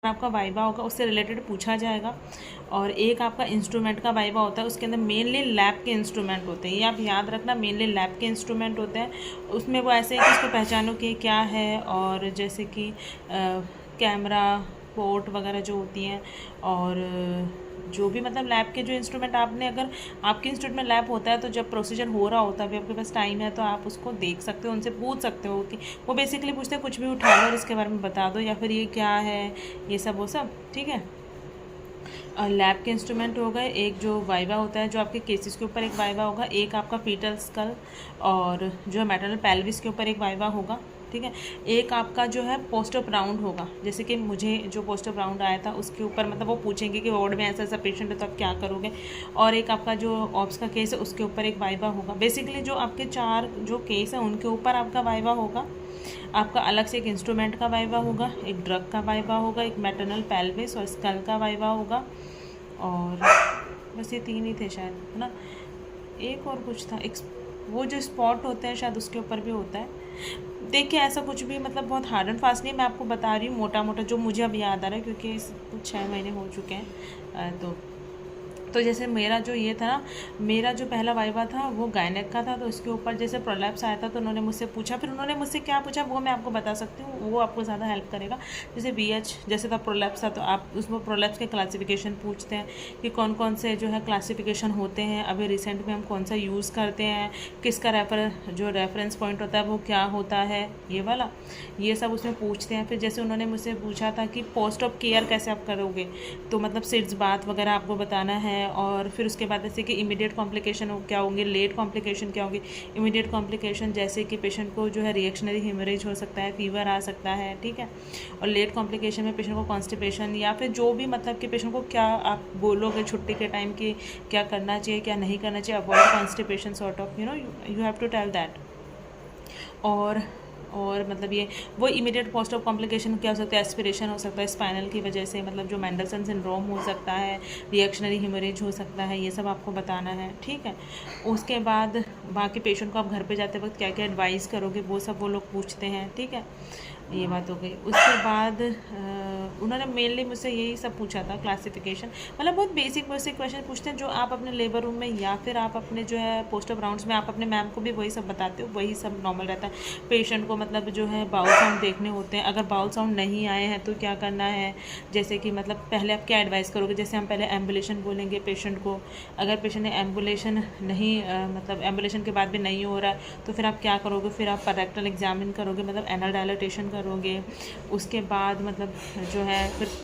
आपका वाइवा होगा उससे रिलेटेड पूछा जाएगा। और एक आपका इंस्ट्रूमेंट का वाइवा होता है, उसके अंदर मेनली लैब के इंस्ट्रूमेंट होते हैं, ये आप याद रखना, मेनली लैब के इंस्ट्रूमेंट होते हैं। उसमें वो ऐसे है कि उसको पहचानो कि क्या है, और जैसे कि कैमरा, पोर्ट वगैरह जो होती हैं, और जो भी मतलब लैब के जो इंस्ट्रूमेंट आपने, अगर आपके इंस्टीट्यूट में लैब होता है तो जब प्रोसीजर हो रहा होता है, अभी आपके पास टाइम है तो आप उसको देख सकते हो, उनसे पूछ सकते हो कि वो बेसिकली पूछते हैं कुछ भी उठा लो और इसके बारे में बता दो, या फिर ये क्या है, ये सब वो सब, ठीक है। लैब के इंस्ट्रूमेंट हो गए, एक जो वाइवा होता है जो आपके केसेस के ऊपर एक वाइवा होगा, एक आपका फीटल स्कल और जो है मैटरनल पेल्विस के ऊपर एक वाइवा होगा, ठीक है। एक आपका जो है पोस्ट ऑप राउंड होगा, जैसे कि मुझे जो पोस्ट ऑप राउंड आया था उसके ऊपर मतलब वो पूछेंगे कि वार्ड में ऐसा ऐसा पेशेंट है तो आप क्या करोगे। और एक आपका जो ऑप्स का केस है उसके ऊपर एक वाइवा होगा। बेसिकली जो आपके 4 जो केस है उनके ऊपर आपका वाइवा होगा। आपका अलग से एक इंस्ट्रूमेंट का वाइवा होगा, एक ड्रग का वाइवा होगा, एक मैटरनल पेल्विस और स्कल का वाइवा होगा, और बस ये 3 ही थे शायद, है ना। एक और कुछ था, एक वो जो स्पॉट होते हैं शायद उसके ऊपर भी होता है। देखिए ऐसा कुछ भी मतलब बहुत हार्ड एंड फास्ट नहीं, मैं आपको बता रही हूँ मोटा मोटा जो मुझे अब याद आ रहा है, क्योंकि 6 महीने हो चुके हैं। तो जैसे मेरा जो ये था ना, मेरा जो पहला वाइवा था वो गायनेक का था, तो उसके ऊपर जैसे प्रोलैप्स आया था तो उन्होंने मुझसे पूछा, फिर उन्होंने मुझसे क्या पूछा वो मैं आपको बता सकती हूँ, वो आपको ज़्यादा हेल्प करेगा। जैसे BH जैसे था प्रोलैप्स था, तो आप उसमें प्रोलैप्स के क्लासिफिकेशन पूछते हैं कि कौन कौन से जो है क्लासिफिकेशन होते हैं, अभी रिसेंट में हम कौन सा यूज़ करते हैं, किसका रेफरेंस पॉइंट होता है वो क्या होता है, ये वाला, ये सब उसमें पूछते हैं। फिर जैसे उन्होंने मुझसे पूछा था कि पोस्ट ऑफ केयर कैसे आप करोगे, तो मतलब सिड्स बात वगैरह आपको बताना है। और फिर उसके बाद जैसे कि इमीडिएट कॉम्प्लिकेशन क्या होंगे, लेट कॉम्प्लिकेशन क्या होंगे। इमीडिएट कॉम्प्लिकेशन जैसे कि पेशेंट को जो है रिएक्शनरी हेमरेज हो सकता है, फीवर आ सकता है, ठीक है। और लेट कॉम्प्लिकेशन में पेशेंट को कॉन्स्टिपेशन या फिर जो भी मतलब कि पेशेंट को क्या आप बोलोगे छुट्टी के टाइम की क्या करना चाहिए क्या नहीं करना चाहिए, avoid constipation sort of you have to tell that. और मतलब ये वो इमीडिएट पोस्ट ऑफ कॉम्प्लिकेशन क्या हो सकता है, एस्पिरेशन हो सकता है स्पाइनल की वजह से, मतलब जो मेंडलसन सिंड्रोम हो सकता है, रिएक्शनरी हेमरेज हो सकता है, ये सब आपको बताना है, ठीक है। उसके बाद बाकी पेशेंट को आप घर पे जाते वक्त क्या क्या एडवाइस करोगे वो सब वो लोग पूछते हैं, ठीक है। ये बात हो गई। उसके बाद उन्होंने मेनली मुझसे यही सब पूछा था, क्लासिफिकेशन, मतलब बहुत बेसिक क्वेश्चन पूछते हैं जो आप अपने लेबर रूम में या फिर आप अपने जो है पोस्ट ऑफ राउंड्स में आप अपने मैम को भी वही सब बताते हो, वही सब नॉर्मल रहता है। पेशेंट को मतलब जो है बाउल साउंड देखने होते हैं, अगर बाउल साउंड नहीं आए हैं तो क्या करना है, जैसे कि मतलब पहले आप क्या एडवाइस करोगे, जैसे हम पहले एम्बुलेशन बोलेंगे पेशेंट को, अगर पेशेंट ने एम्बुलेशन नहीं मतलब एम्बुलेशन के बाद भी नहीं हो रहा है तो फिर आप क्या करोगे, फिर आप रेक्टल एग्जामिन करोगे, मतलब एनल डायलिटेशन करोगे। उसके बाद मतलब जो है फिर